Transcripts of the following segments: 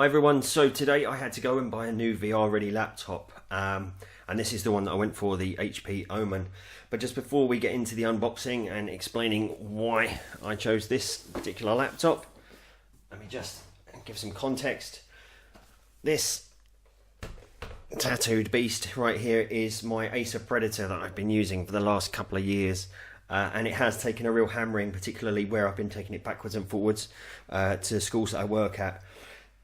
Hi everyone, so today I had to go and buy a new VR ready laptop and this is the one that I went for, the HP Omen. But just before we get into the unboxing and explaining why I chose this particular laptop, let me just give some context. This tattooed beast right here is my Acer Predator that I've been using for the last couple of years. And it has taken a real hammering, particularly where I've been taking it backwards and forwards to schools that I work at.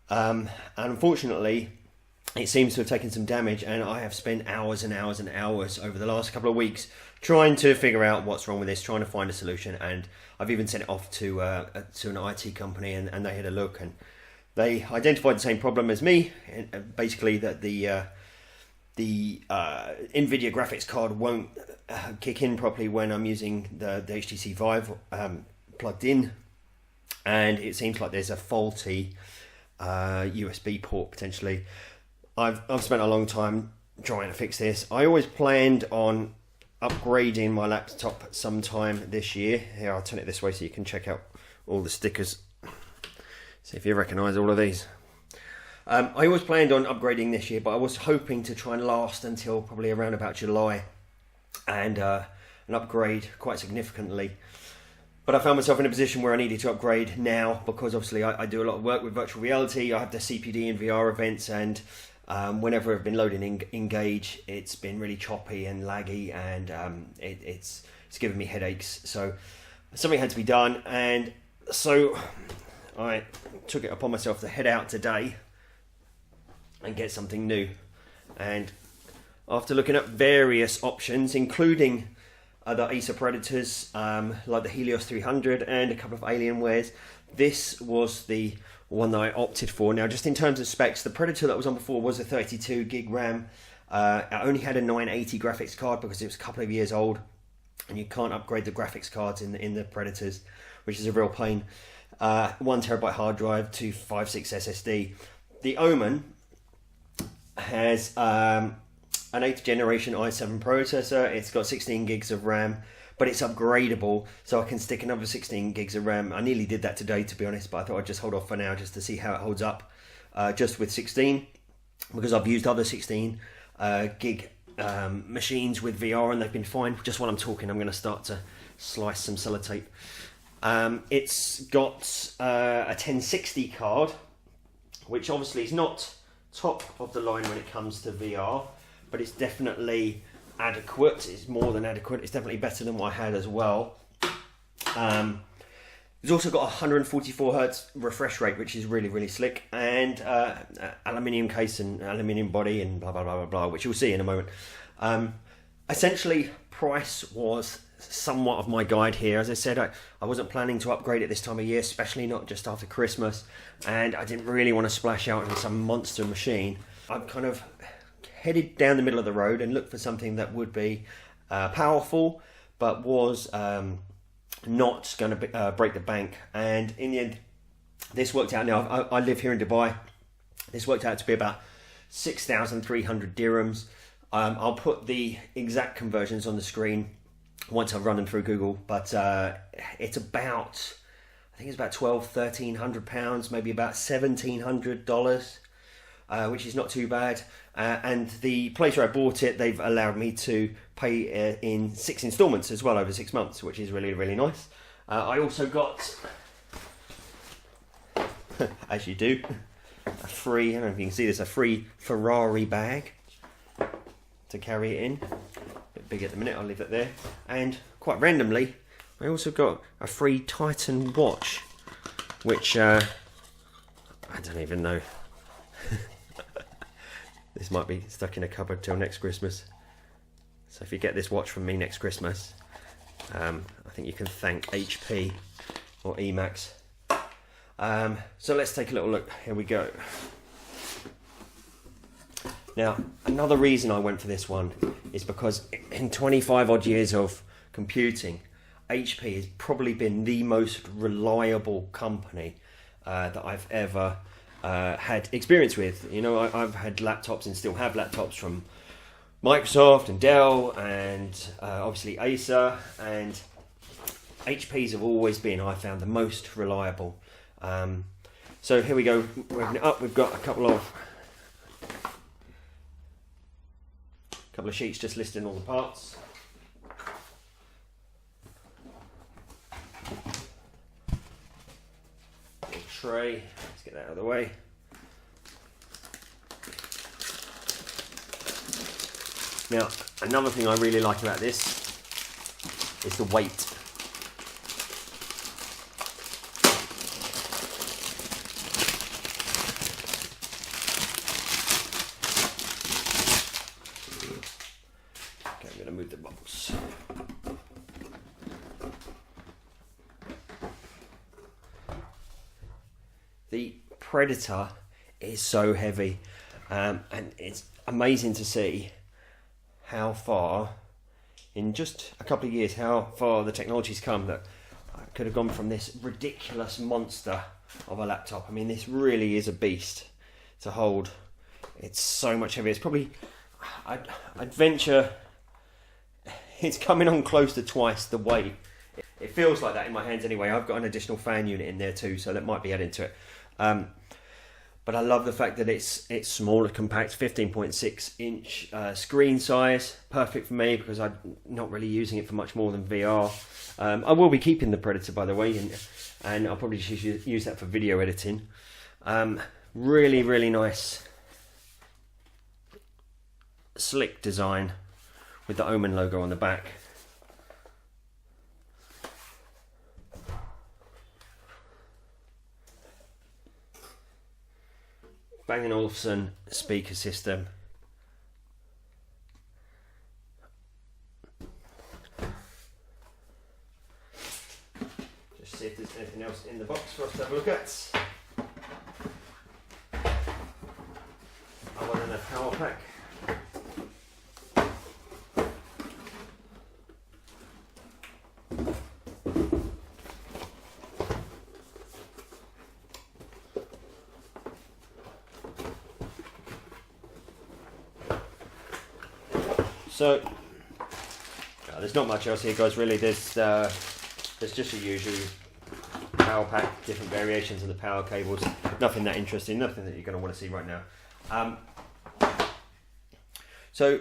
And unfortunately, it seems to have taken some damage, and I have spent hours and hours and hours over the last couple of weeks trying to figure out what's wrong with this, trying to find a solution. And I've even sent it off to an IT company, and they had a look, and they identified the same problem as me, basically that the NVIDIA graphics card won't kick in properly when I'm using the HTC Vive plugged in, and it seems like there's a faulty USB port potentially. I've spent a long time trying to fix this. I always planned on upgrading my laptop sometime this year. Here, I'll turn it this way so you can check out all the stickers. See if you recognise all of these. I always planned on upgrading this year, but I was hoping to try and last until probably around about July and upgrade quite significantly. But I found myself in a position where I needed to upgrade now because obviously I do a lot of work with virtual reality. I have the CPD and VR events, and whenever I've been loading Engage, it's been really choppy and laggy, and it's given me headaches. So something had to be done, and so I took it upon myself to head out today and get something new. And after looking at various options, including the Acer Predators, like the Helios 300 and a couple of Alienwares, this was the one that I opted for. Now, just in terms of specs, the Predator that was on before was a 32 gig RAM. I only had a 980 graphics card because it was a couple of years old, and you can't upgrade the graphics cards in the Predators, which is a real pain. 1 terabyte hard drive, 256 SSD. The Omen has an 8th generation i7 processor. It's got 16 gigs of RAM, but it's upgradable, so I can stick another 16 gigs of RAM. I nearly did that today, to be honest, but I thought I'd just hold off for now just to see how it holds up just with 16, because I've used other 16 gig machines with VR and they've been fine. Just while I'm talking, I'm going to start to slice some sellotape. It's got a 1060 card, which obviously is not top of the line when it comes to VR, but it's definitely adequate. It's more than adequate. It's definitely better than what I had as well. It's also got a 144 hertz refresh rate, which is really slick, and aluminium case and aluminium body and blah blah blah blah blah, which you'll see in a moment. Essentially, price was somewhat of my guide here. As I said, I wasn't planning to upgrade it this time of year, especially not just after Christmas, and I didn't really want to splash out on some monster machine. I've kind of headed down the middle of the road and looked for something that would be powerful, but was not going to break the bank. And in the end, this worked out. Now, I live here in Dubai. This worked out to be about 6,300 dirhams. I'll put the exact conversions on the screen once I've run them through Google, but it's about, I think it's about £1,200–1,300, maybe about $1,700, which is not too bad. And the place where I bought it, they've allowed me to pay in 6 installments as well over 6 months, which is really nice. I also got, as you do, a free, I don't know if you can see this, a free Ferrari bag to carry it in. Big at the minute, I'll leave it there. And quite randomly, I also got a free Titan watch, which I don't even know. This might be stuck in a cupboard till next Christmas. So if you get this watch from me next Christmas, I think you can thank HP or Emax. So let's take a little look. Here we go. Now, another reason I went for this one is because in 25 odd years of computing, HP has probably been the most reliable company that I've ever had experience with. You know, I've had laptops and still have laptops from Microsoft and Dell and obviously Acer, and HPs have always been, I found, the most reliable. So here we go, we're opening it up. We've got a couple of sheets just listing all the parts. Little tray, let's get that out of the way. Now, another thing I really like about this is the weight. Okay, I'm going to move the box. The Predator is so heavy, and it's amazing to see how far, in just a couple of years, how far the technology's come, that I could have gone from this ridiculous monster of a laptop. I mean, this really is a beast to hold. It's so much heavier. It's probably, I'd venture, it's coming on close to twice the weight. It feels like that in my hands anyway. I've got an additional fan unit in there too, so that might be adding to it. But I love the fact that it's smaller, compact, 15.6 inch screen size. Perfect for me because I'm not really using it for much more than VR. I will be keeping the Predator, by the way, and I'll probably just use that for video editing. Really, really nice, slick design with the Omen logo on the back. Bang & Olufsen speaker system. Just see if there's anything else in the box for us to have a look at. Other than a power pack. So there's not much else here, guys. Really, there's just a usual power pack, different variations of the power cables. Nothing that interesting, nothing that you're going to want to see right now. So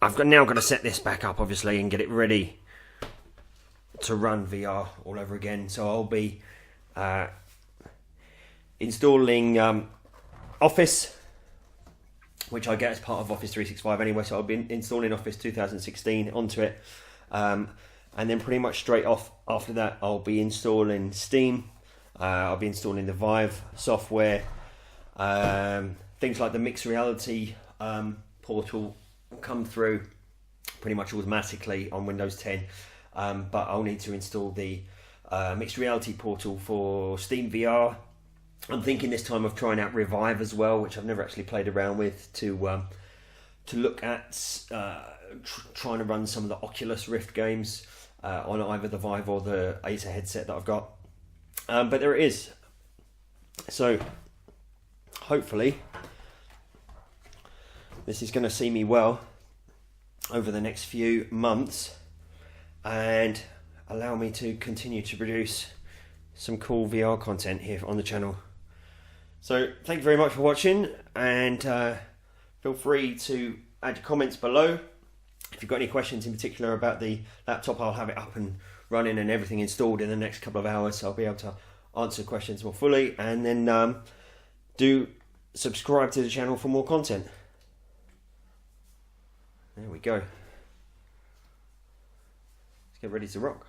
I've now got to set this back up, obviously, and get it ready to run VR all over again. So I'll be installing Office, which I get as part of Office 365 anyway, so I'll be installing Office 2016 onto it, and then pretty much straight off after that I'll be installing Steam, I'll be installing the Vive software, things like the mixed reality portal come through pretty much automatically on Windows 10, but I'll need to install the mixed reality portal for Steam VR. I'm thinking this time of trying out Revive as well, which I've never actually played around with, to look at trying to run some of the Oculus Rift games on either the Vive or the Acer headset that I've got. But there it is. So hopefully this is going to see me well over the next few months and allow me to continue to produce some cool VR content here on the channel. So thank you very much for watching, and feel free to add your comments below. If you've got any questions in particular about the laptop, I'll have it up and running and everything installed in the next couple of hours, so I'll be able to answer questions more fully. And then do subscribe to the channel for more content. There we go. Let's get ready to rock.